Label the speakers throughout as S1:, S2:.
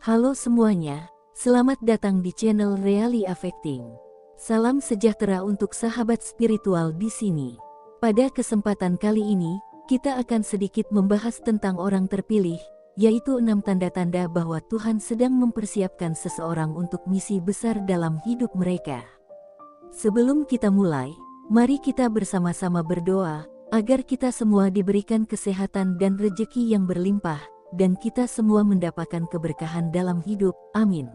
S1: Halo semuanya, selamat datang di channel Really Affecting. Salam sejahtera untuk sahabat spiritual di sini. Pada kesempatan kali ini, kita akan sedikit membahas tentang orang terpilih, yaitu 6 tanda-tanda bahwa Tuhan sedang mempersiapkan seseorang untuk misi besar dalam hidup mereka. Sebelum kita mulai, mari kita bersama-sama berdoa, agar kita semua diberikan kesehatan dan rejeki yang berlimpah, dan kita semua mendapatkan keberkahan dalam hidup, amin.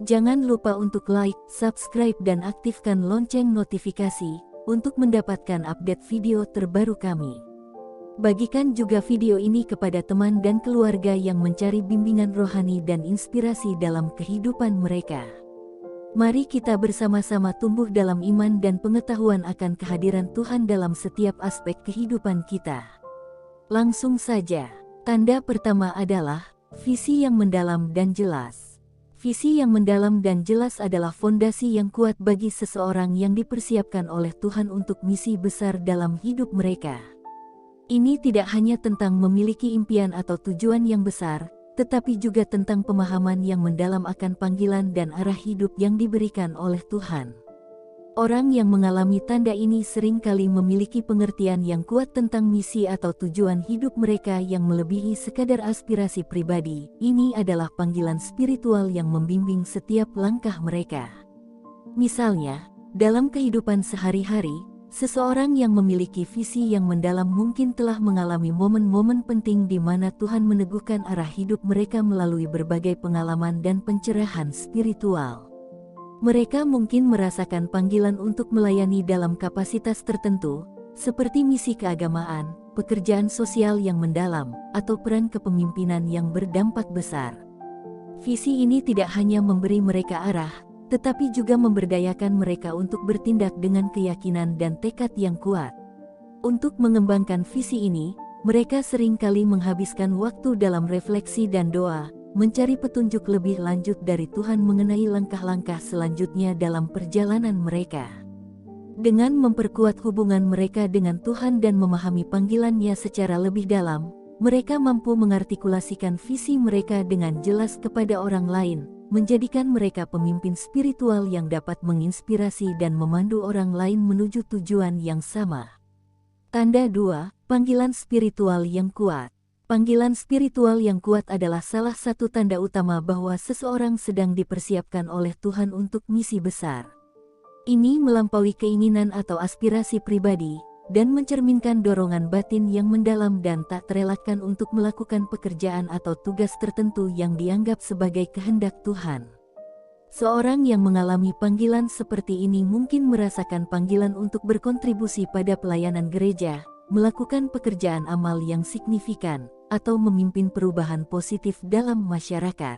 S1: Jangan lupa untuk like, subscribe dan aktifkan lonceng notifikasi, untuk mendapatkan update video terbaru kami. Bagikan juga video ini kepada teman dan keluarga yang mencari bimbingan rohani dan inspirasi dalam kehidupan mereka. Mari kita bersama-sama tumbuh dalam iman dan pengetahuan akan kehadiran Tuhan dalam setiap aspek kehidupan kita. Langsung saja. Tanda pertama adalah visi yang mendalam dan jelas. Visi yang mendalam dan jelas adalah fondasi yang kuat bagi seseorang yang dipersiapkan oleh Tuhan untuk misi besar dalam hidup mereka. Ini tidak hanya tentang memiliki impian atau tujuan yang besar, tetapi juga tentang pemahaman yang mendalam akan panggilan dan arah hidup yang diberikan oleh Tuhan. Orang yang mengalami tanda ini seringkali memiliki pengertian yang kuat tentang misi atau tujuan hidup mereka yang melebihi sekadar aspirasi pribadi. Ini adalah panggilan spiritual yang membimbing setiap langkah mereka. Misalnya, dalam kehidupan sehari-hari, seseorang yang memiliki visi yang mendalam mungkin telah mengalami momen-momen penting di mana Tuhan meneguhkan arah hidup mereka melalui berbagai pengalaman dan pencerahan spiritual. Mereka mungkin merasakan panggilan untuk melayani dalam kapasitas tertentu, seperti misi keagamaan, pekerjaan sosial yang mendalam, atau peran kepemimpinan yang berdampak besar. Visi ini tidak hanya memberi mereka arah, tetapi juga memberdayakan mereka untuk bertindak dengan keyakinan dan tekad yang kuat. Untuk mengembangkan visi ini, mereka seringkali menghabiskan waktu dalam refleksi dan doa, mencari petunjuk lebih lanjut dari Tuhan mengenai langkah-langkah selanjutnya dalam perjalanan mereka. Dengan memperkuat hubungan mereka dengan Tuhan dan memahami panggilannya secara lebih dalam, mereka mampu mengartikulasikan visi mereka dengan jelas kepada orang lain, menjadikan mereka pemimpin spiritual yang dapat menginspirasi dan memandu orang lain menuju tujuan yang sama. Tanda 2, panggilan spiritual yang kuat. Panggilan spiritual yang kuat adalah salah satu tanda utama bahwa seseorang sedang dipersiapkan oleh Tuhan untuk misi besar. Ini melampaui keinginan atau aspirasi pribadi, dan mencerminkan dorongan batin yang mendalam dan tak terelakkan untuk melakukan pekerjaan atau tugas tertentu yang dianggap sebagai kehendak Tuhan. Seorang yang mengalami panggilan seperti ini mungkin merasakan panggilan untuk berkontribusi pada pelayanan gereja, melakukan pekerjaan amal yang signifikan, atau memimpin perubahan positif dalam masyarakat.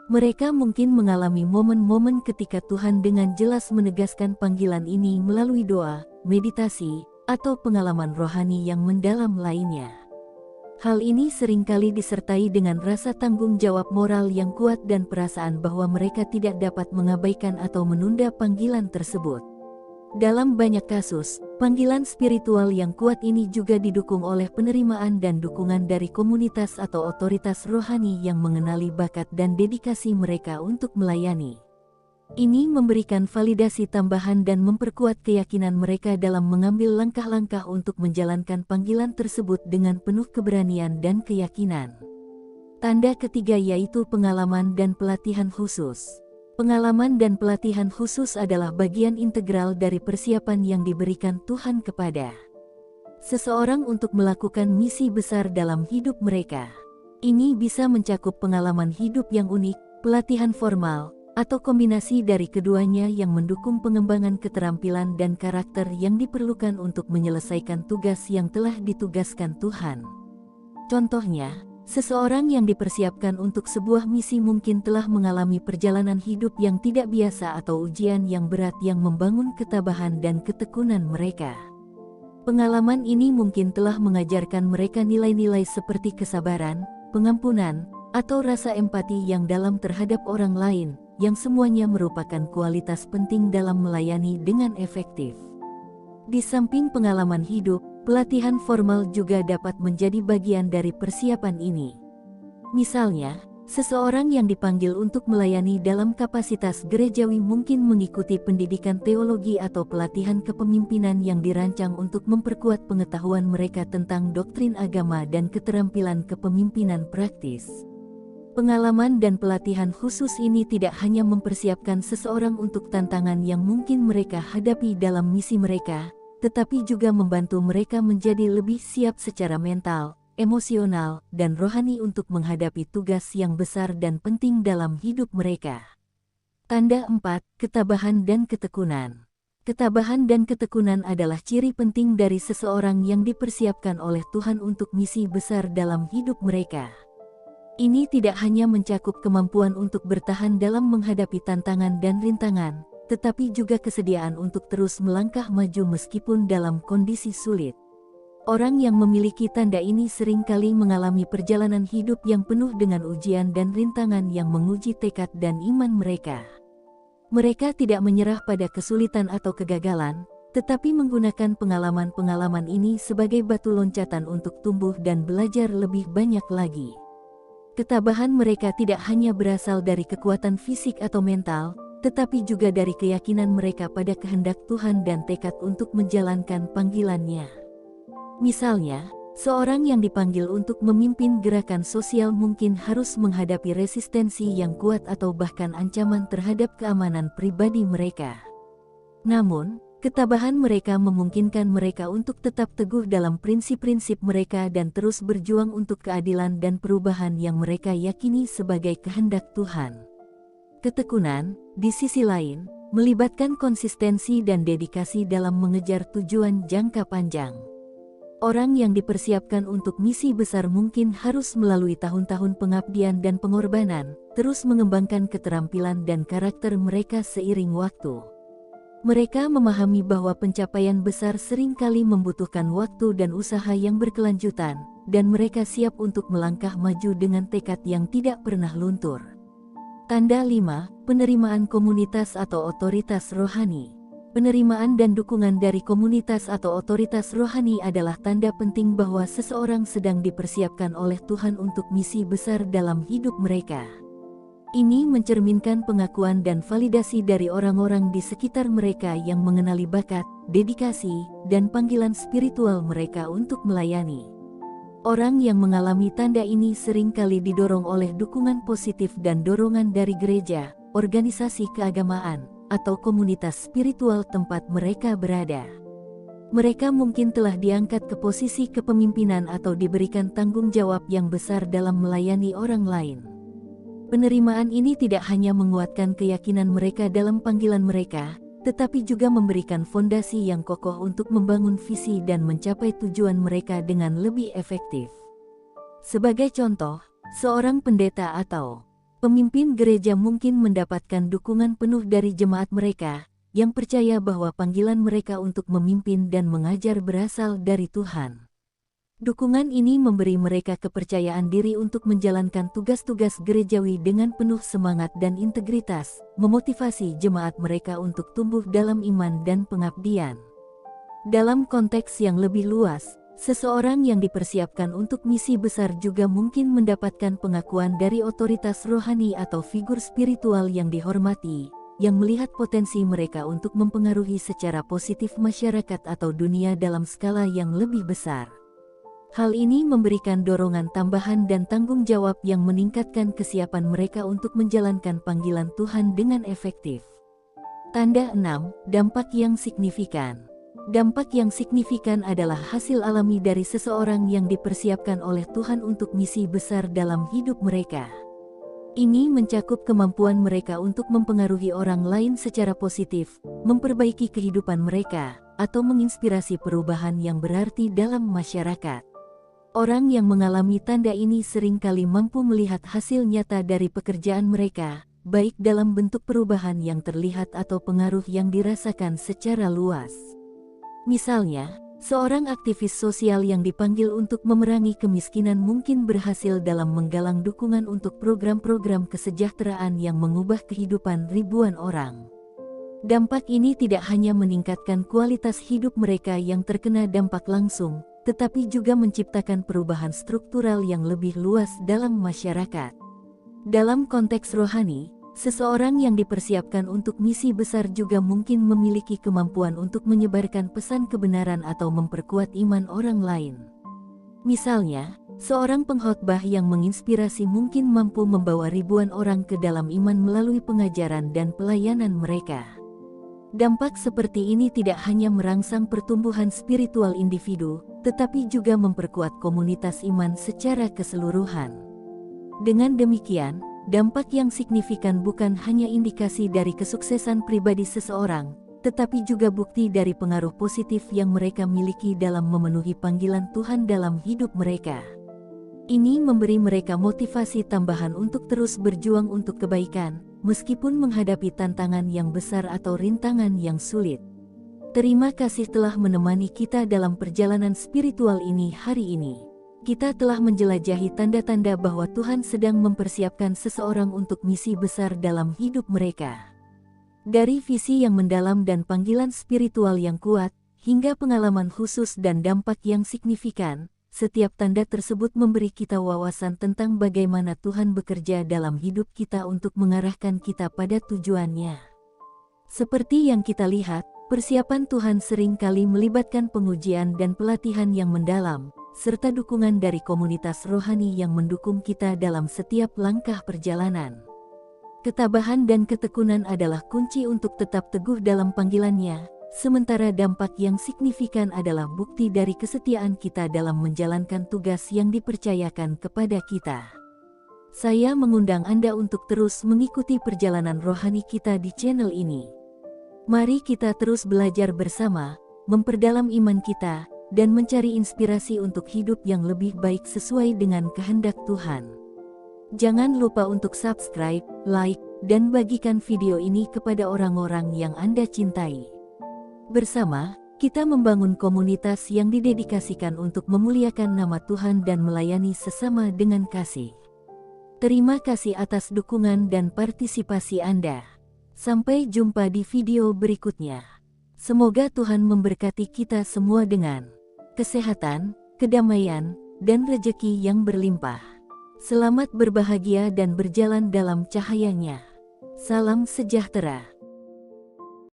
S1: Mereka mungkin mengalami momen-momen ketika Tuhan dengan jelas menegaskan panggilan ini melalui doa, meditasi, atau pengalaman rohani yang mendalam lainnya. Hal ini seringkali disertai dengan rasa tanggung jawab moral yang kuat dan perasaan bahwa mereka tidak dapat mengabaikan atau menunda panggilan tersebut. Dalam banyak kasus, panggilan spiritual yang kuat ini juga didukung oleh penerimaan dan dukungan dari komunitas atau otoritas rohani yang mengenali bakat dan dedikasi mereka untuk melayani. Ini memberikan validasi tambahan dan memperkuat keyakinan mereka dalam mengambil langkah-langkah untuk menjalankan panggilan tersebut dengan penuh keberanian dan keyakinan. Tanda ketiga yaitu pengalaman dan pelatihan khusus. Pengalaman dan pelatihan khusus adalah bagian integral dari persiapan yang diberikan Tuhan kepada seseorang untuk melakukan misi besar dalam hidup mereka. Ini bisa mencakup pengalaman hidup yang unik, pelatihan formal, atau kombinasi dari keduanya yang mendukung pengembangan keterampilan dan karakter yang diperlukan untuk menyelesaikan tugas yang telah ditugaskan Tuhan. Contohnya, seseorang yang dipersiapkan untuk sebuah misi mungkin telah mengalami perjalanan hidup yang tidak biasa atau ujian yang berat yang membangun ketabahan dan ketekunan mereka. Pengalaman ini mungkin telah mengajarkan mereka nilai-nilai seperti kesabaran, pengampunan, atau rasa empati yang dalam terhadap orang lain, yang semuanya merupakan kualitas penting dalam melayani dengan efektif. Di samping pengalaman hidup, pelatihan formal juga dapat menjadi bagian dari persiapan ini. Misalnya, Seseorang yang dipanggil untuk melayani dalam kapasitas gerejawi mungkin mengikuti pendidikan teologi atau pelatihan kepemimpinan yang dirancang untuk memperkuat pengetahuan mereka tentang doktrin agama dan keterampilan kepemimpinan praktis. Pengalaman dan pelatihan khusus ini tidak hanya mempersiapkan seseorang untuk tantangan yang mungkin mereka hadapi dalam misi mereka, tetapi juga membantu mereka menjadi lebih siap secara mental, emosional, dan rohani untuk menghadapi tugas yang besar dan penting dalam hidup mereka. Tanda 4. Ketabahan dan ketekunan. Ketabahan dan ketekunan adalah ciri penting dari seseorang yang dipersiapkan oleh Tuhan untuk misi besar dalam hidup mereka. Ini tidak hanya mencakup kemampuan untuk bertahan dalam menghadapi tantangan dan rintangan, tetapi juga kesediaan untuk terus melangkah maju meskipun dalam kondisi sulit. Orang yang memiliki tanda ini seringkali mengalami perjalanan hidup yang penuh dengan ujian dan rintangan yang menguji tekad dan iman mereka. Mereka tidak menyerah pada kesulitan atau kegagalan, tetapi menggunakan pengalaman-pengalaman ini sebagai batu loncatan untuk tumbuh dan belajar lebih banyak lagi. Ketabahan mereka tidak hanya berasal dari kekuatan fisik atau mental, tetapi juga dari keyakinan mereka pada kehendak Tuhan dan tekad untuk menjalankan panggilannya. Misalnya, seorang yang dipanggil untuk memimpin gerakan sosial mungkin harus menghadapi resistensi yang kuat atau bahkan ancaman terhadap keamanan pribadi mereka. Namun, ketabahan mereka memungkinkan mereka untuk tetap teguh dalam prinsip-prinsip mereka dan terus berjuang untuk keadilan dan perubahan yang mereka yakini sebagai kehendak Tuhan. Ketekunan, di sisi lain, melibatkan konsistensi dan dedikasi dalam mengejar tujuan jangka panjang. Orang yang dipersiapkan untuk misi besar mungkin harus melalui tahun-tahun pengabdian dan pengorbanan, terus mengembangkan keterampilan dan karakter mereka seiring waktu. Mereka memahami bahwa pencapaian besar seringkali membutuhkan waktu dan usaha yang berkelanjutan, dan mereka siap untuk melangkah maju dengan tekad yang tidak pernah luntur. Tanda 5. Penerimaan komunitas atau otoritas rohani. Penerimaan dan dukungan dari komunitas atau otoritas rohani adalah tanda penting bahwa seseorang sedang dipersiapkan oleh Tuhan untuk misi besar dalam hidup mereka. Ini mencerminkan pengakuan dan validasi dari orang-orang di sekitar mereka yang mengenali bakat, dedikasi, dan panggilan spiritual mereka untuk melayani. Orang yang mengalami tanda ini seringkali didorong oleh dukungan positif dan dorongan dari gereja, organisasi keagamaan, atau komunitas spiritual tempat mereka berada. Mereka mungkin telah diangkat ke posisi kepemimpinan atau diberikan tanggung jawab yang besar dalam melayani orang lain. Penerimaan ini tidak hanya menguatkan keyakinan mereka dalam panggilan mereka, tetapi juga memberikan fondasi yang kokoh untuk membangun visi dan mencapai tujuan mereka dengan lebih efektif. Sebagai contoh, seorang pendeta atau pemimpin gereja mungkin mendapatkan dukungan penuh dari jemaat mereka, yang percaya bahwa panggilan mereka untuk memimpin dan mengajar berasal dari Tuhan. Dukungan ini memberi mereka kepercayaan diri untuk menjalankan tugas-tugas gerejawi dengan penuh semangat dan integritas, memotivasi jemaat mereka untuk tumbuh dalam iman dan pengabdian. Dalam konteks yang lebih luas, seseorang yang dipersiapkan untuk misi besar juga mungkin mendapatkan pengakuan dari otoritas rohani atau figur spiritual yang dihormati, yang melihat potensi mereka untuk mempengaruhi secara positif masyarakat atau dunia dalam skala yang lebih besar. Hal ini memberikan dorongan tambahan dan tanggung jawab yang meningkatkan kesiapan mereka untuk menjalankan panggilan Tuhan dengan efektif. Tanda 6. Dampak yang signifikan. Dampak yang signifikan adalah hasil alami dari seseorang yang dipersiapkan oleh Tuhan untuk misi besar dalam hidup mereka. Ini mencakup kemampuan mereka untuk mempengaruhi orang lain secara positif, memperbaiki kehidupan mereka, atau menginspirasi perubahan yang berarti dalam masyarakat. Orang yang mengalami tanda ini seringkali mampu melihat hasil nyata dari pekerjaan mereka, baik dalam bentuk perubahan yang terlihat atau pengaruh yang dirasakan secara luas. Misalnya, seorang aktivis sosial yang dipanggil untuk memerangi kemiskinan mungkin berhasil dalam menggalang dukungan untuk program-program kesejahteraan yang mengubah kehidupan ribuan orang. Dampak ini tidak hanya meningkatkan kualitas hidup mereka yang terkena dampak langsung, tetapi juga menciptakan perubahan struktural yang lebih luas dalam masyarakat. Dalam konteks rohani, seseorang yang dipersiapkan untuk misi besar juga mungkin memiliki kemampuan untuk menyebarkan pesan kebenaran atau memperkuat iman orang lain. Misalnya, seorang pengkhotbah yang menginspirasi mungkin mampu membawa ribuan orang ke dalam iman melalui pengajaran dan pelayanan mereka. Dampak seperti ini tidak hanya merangsang pertumbuhan spiritual individu, tetapi juga memperkuat komunitas iman secara keseluruhan. Dengan demikian, dampak yang signifikan bukan hanya indikasi dari kesuksesan pribadi seseorang, tetapi juga bukti dari pengaruh positif yang mereka miliki dalam memenuhi panggilan Tuhan dalam hidup mereka. Ini memberi mereka motivasi tambahan untuk terus berjuang untuk kebaikan, meskipun menghadapi tantangan yang besar atau rintangan yang sulit. Terima kasih telah menemani kita dalam perjalanan spiritual ini hari ini. Kita telah menjelajahi tanda-tanda bahwa Tuhan sedang mempersiapkan seseorang untuk misi besar dalam hidup mereka. Dari visi yang mendalam dan panggilan spiritual yang kuat, hingga pengalaman khusus dan dampak yang signifikan, setiap tanda tersebut memberi kita wawasan tentang bagaimana Tuhan bekerja dalam hidup kita untuk mengarahkan kita pada tujuannya. Seperti yang kita lihat, persiapan Tuhan sering kali melibatkan pengujian dan pelatihan yang mendalam, serta dukungan dari komunitas rohani yang mendukung kita dalam setiap langkah perjalanan. Ketabahan dan ketekunan adalah kunci untuk tetap teguh dalam panggilannya, sementara dampak yang signifikan adalah bukti dari kesetiaan kita dalam menjalankan tugas yang dipercayakan kepada kita. Saya mengundang Anda untuk terus mengikuti perjalanan rohani kita di channel ini. Mari kita terus belajar bersama, memperdalam iman kita, dan mencari inspirasi untuk hidup yang lebih baik sesuai dengan kehendak Tuhan. Jangan lupa untuk subscribe, like, dan bagikan video ini kepada orang-orang yang Anda cintai. Bersama, kita membangun komunitas yang didedikasikan untuk memuliakan nama Tuhan dan melayani sesama dengan kasih. Terima kasih atas dukungan dan partisipasi Anda. Sampai jumpa di video berikutnya. Semoga Tuhan memberkati kita semua dengan kesehatan, kedamaian, dan rejeki yang berlimpah. Selamat berbahagia dan berjalan dalam cahayanya. Salam sejahtera.